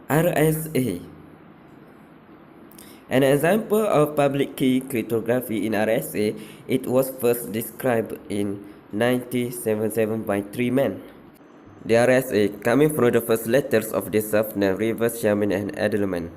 RSA. An example of public key cryptography in RSA, it was first described in 1977 by three men. The RSA coming from the first letters of the self-named Rivers, Shaman, and Edelman.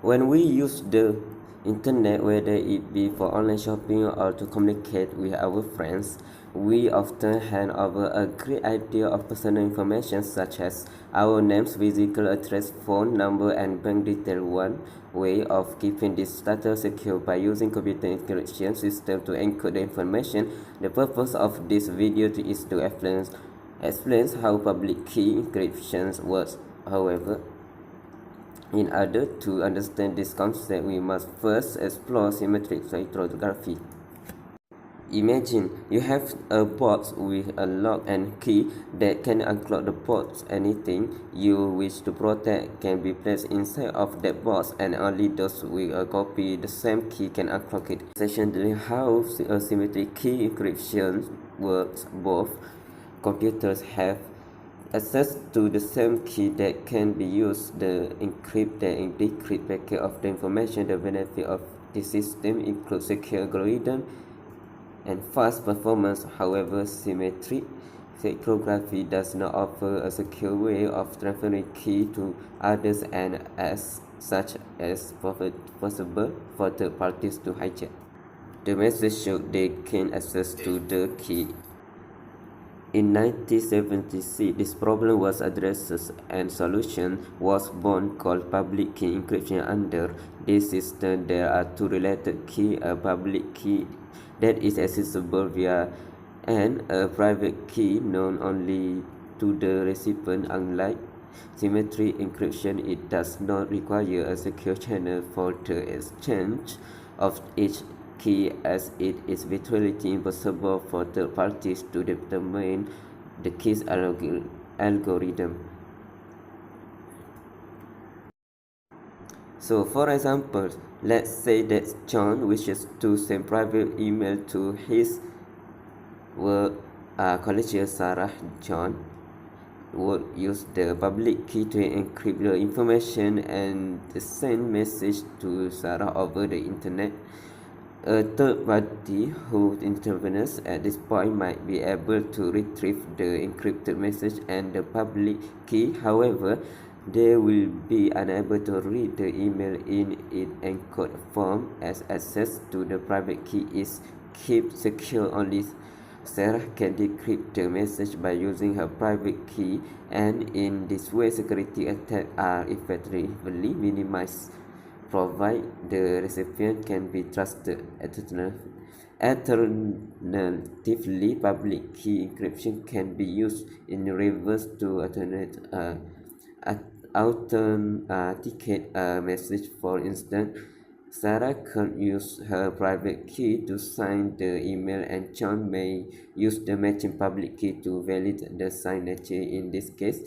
When we use the internet, whether it be for online shopping or to communicate with our friends, we often hand over a great idea of personal information such as our names, physical address, phone number, and bank detail. One way of keeping this data secure by using computer encryption system to encode the information. The purpose of this video is to explain how public key encryption works. However, in order to understand this concept, we must first explore symmetric cryptography. Imagine you have a box with a lock and key that can unlock the box. Anything you wish to protect can be placed inside of that box, and only those with a copy the same key can unlock it. Essentially, how symmetric key encryption works, both computers have access to the same key that can be used to encrypt and decrypt packet of the information. The benefit of this system includes secure algorithm and fast performance. However, symmetric cryptography does not offer a secure way of transferring key to others, and as such as possible for third parties to hijack the message should they gain access to the key. In 1976, this problem was addressed and solution was born called public key encryption. Under this system, there are two related keys, a public key that is accessible via and a private key known only to the recipient. Unlike symmetric encryption, it does not require a secure channel for the exchange of each key, as it is virtually impossible for third parties to determine the key's algorithm. So, for example, let's say that John wishes to send private email to his colleague Sarah. John would use the public key to encrypt the information and send message to Sarah over the internet. A third party who intervenes at this point might be able to retrieve the encrypted message and the public key. However, they will be unable to read the email in its encoded form, as access to the private key is kept secure. Only Sarah can decrypt the message by using her private key, and in this way security attacks are effectively minimized, provide the recipient can be trusted. Alternatively, public key encryption can be used in reverse to authenticate a message. For instance, Sarah could use her private key to sign the email, and John may use the matching public key to validate the signature. In this case,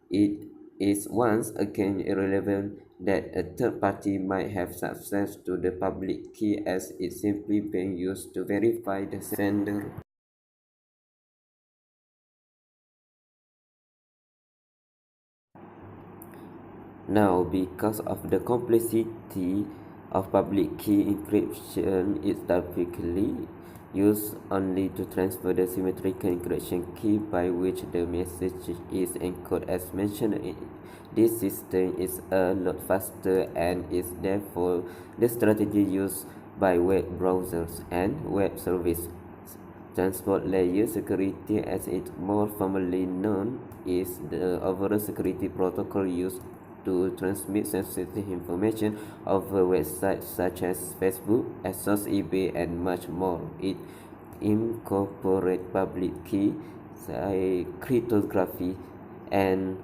it is once again irrelevant that a third party might have access to the public key, as it simply being used to verify the sender. Now, because of the complexity of public key encryption, is typically used only to transfer the symmetrical encryption key by which the message is encoded. As mentioned, this system is a lot faster and is therefore the strategy used by web browsers and web service. Transport layer security, as it more formally known, is the overall security protocol used to transmit sensitive information over websites such as Facebook, ASOS, eBay, and much more. It incorporates public key cryptography and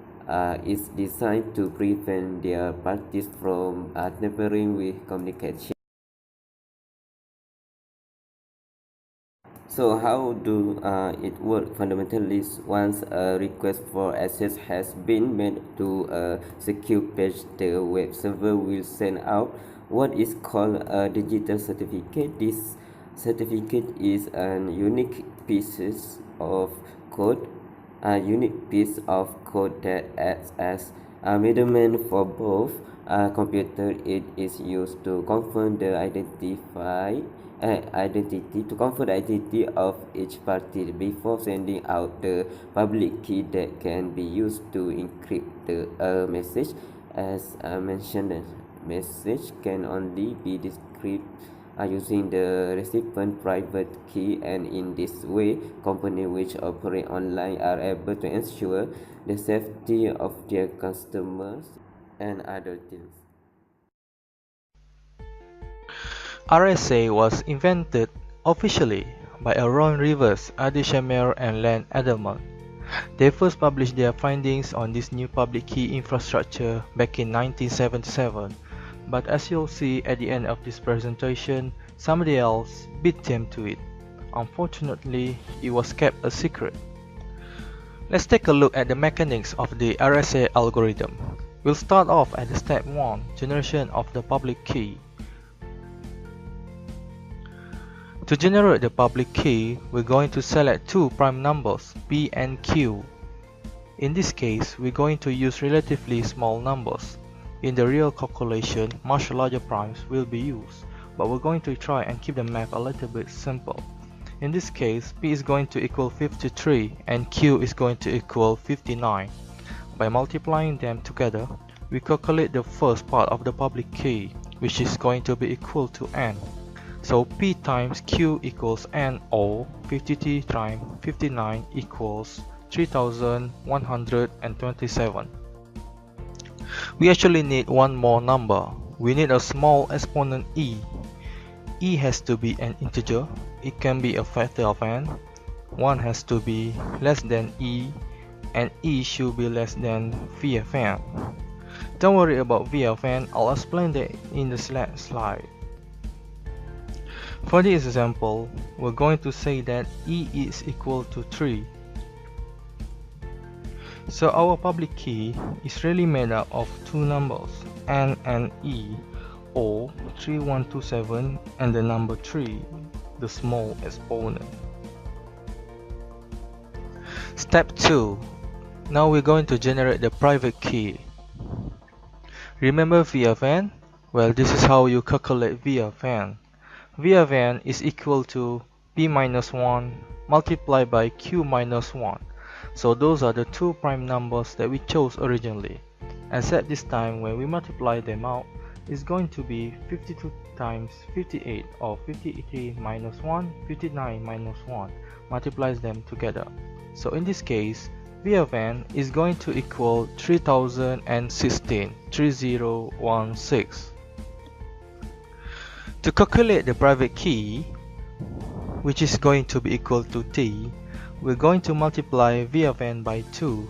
is designed to prevent their parties from tampering with communication. So how do it work? Fundamentally, once a request for access has been made to a secure page, the web server will send out what is called a digital certificate. This certificate is a unique piece of code a unique piece of code that acts as a middleman for both computer. It is used to confirm the identity of each party before sending out the public key that can be used to encrypt the message. As I mentioned, the message can only be decrypted using the recipient private key, and in this way companies which operate online are able to ensure the safety of their customers and other things. RSA was invented officially by Aaron Rivers, Adi Shamir, and Len Edelman. They first published their findings on this new public key infrastructure back in 1977, but as you'll see at the end of this presentation, somebody else beat them to it. Unfortunately, it was kept a secret. Let's take a look at the mechanics of the RSA algorithm. We'll start off at the step 1, generation of the public key. To generate the public key, we're going to select two prime numbers, P and Q. In this case, we're going to use relatively small numbers. In the real calculation, much larger primes will be used, but we're going to try and keep the math a little bit simple. In this case, P is going to equal 53 and Q is going to equal 59. By multiplying them together, we calculate the first part of the public key, which is going to be equal to n. So P times Q equals n, or 53 times 59 equals 3127. We actually need one more number. We need a small exponent e. E has to be an integer. It can be a factor of n. 1 has to be less than e, and e should be less than v of n. Don't worry about v of n, I'll explain that in the next slide. For this example, we're going to say that e is equal to 3. So our public key is really made up of two numbers, n and e, or 3127 and the number 3, the small exponent. Step 2. Now we're going to generate the private key. Remember v of n? Well, this is how you calculate v of n. V of n is equal to p minus 1 multiplied by q minus 1. So those are the two prime numbers that we chose originally. Except this time when we multiply them out, it's going to be 52 times 58, or 53 minus 1, 59 minus 1, multiplies them together. So in this case, V of n is going to equal 3016, 3016. To calculate the private key, which is going to be equal to t, we're going to multiply V of n by 2,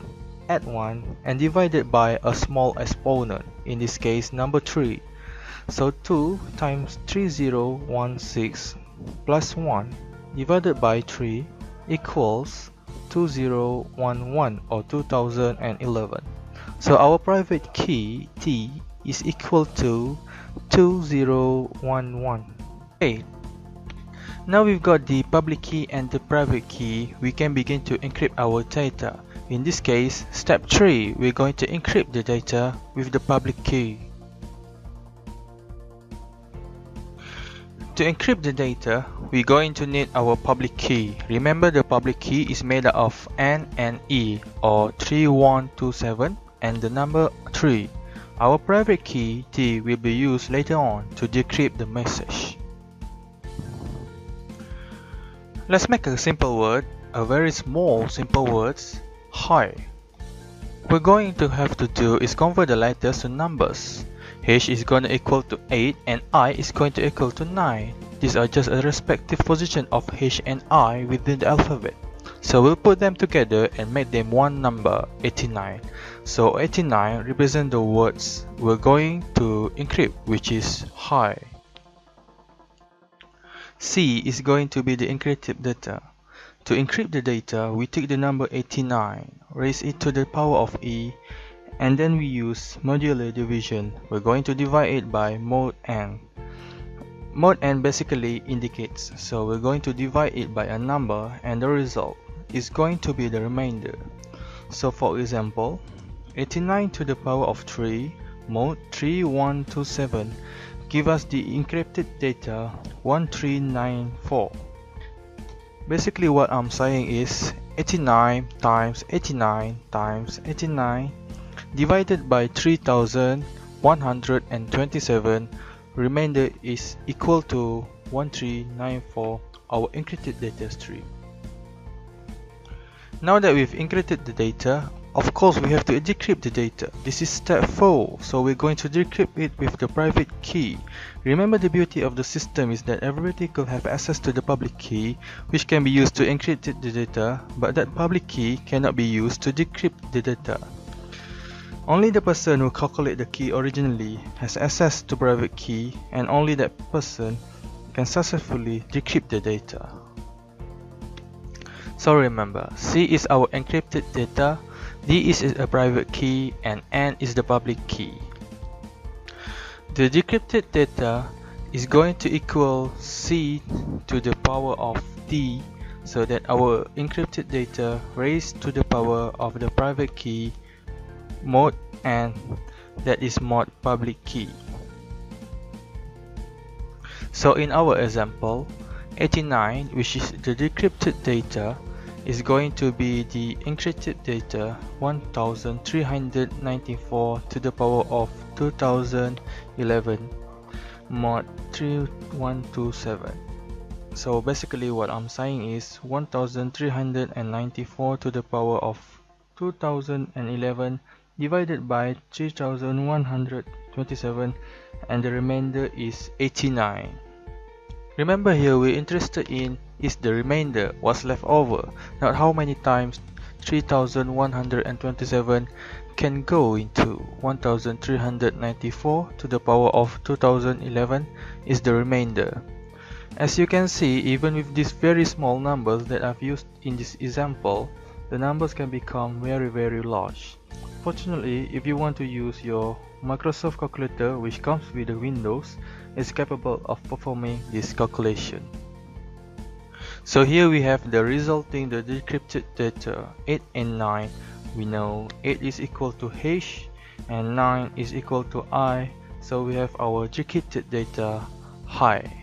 add 1, and divide it by a small exponent, in this case number 3. So 2 times 3016 plus 1 divided by 3 equals 2011, or 2011. So our private key t is equal to 2011. Okay, now we've got the public key and the private key, we can begin to encrypt our data. In this case, step 3, we're going to encrypt the data with the public key. To encrypt the data, we're going to need our public key. Remember, the public key is made up of n and e, or 3127 and the number 3. Our private key t will be used later on to decrypt the message. Let's make a simple word, a very small simple words, hi. We're going to have to do is convert the letters to numbers. H is going to equal to 8 and I is going to equal to 9. These are just a respective position of H and I within the alphabet. So we'll put them together and make them one number, 89. So 89 represent the words we're going to encrypt, which is hi. C is going to be the encrypted data. To encrypt the data, we take the number 89, raise it to the power of e, and then we use modular division. We're going to divide it by mod n. Mod n basically indicates, so we're going to divide it by a number, and the result is going to be the remainder. So for example, 89 to the power of 3 Mohd 3127 give us the encrypted data 1394. Basically what I'm saying is 89 times 89 times 89 divided by 3127, remainder is equal to 1394, our encrypted data stream. Now that we've encrypted the data, of course we have to decrypt the data. This is step 4, so we're going to decrypt it with the private key. Remember, the beauty of the system is that everybody could have access to the public key, which can be used to encrypt the data, but that public key cannot be used to decrypt the data. Only the person who calculated the key originally has access to private key, and only that person can successfully decrypt the data. So remember, C is our encrypted data, D is a private key, and N is the public key. The decrypted data is going to equal C to the power of D, so that our encrypted data raised to the power of the private key Mohd N, that is Mohd public key. So in our example, 89, which is the decrypted data, is going to be the encrypted data 1394 to the power of 2011 Mohd 3127. So basically what I'm saying is 1394 to the power of 2011 divided by 3127, and the remainder is 89. Remember, here we're interested in is the remainder, what's left over, not how many times 3127 can go into 1394 to the power of 2011 is the remainder. As you can see, even with these very small numbers that I've used in this example, the numbers can become very large. Fortunately, if you want to use your Microsoft calculator, which comes with the Windows, is capable of performing this calculation. So here we have the resulting the decrypted data 8 and 9. We know 8 is equal to H and 9 is equal to I, so we have our decrypted data high.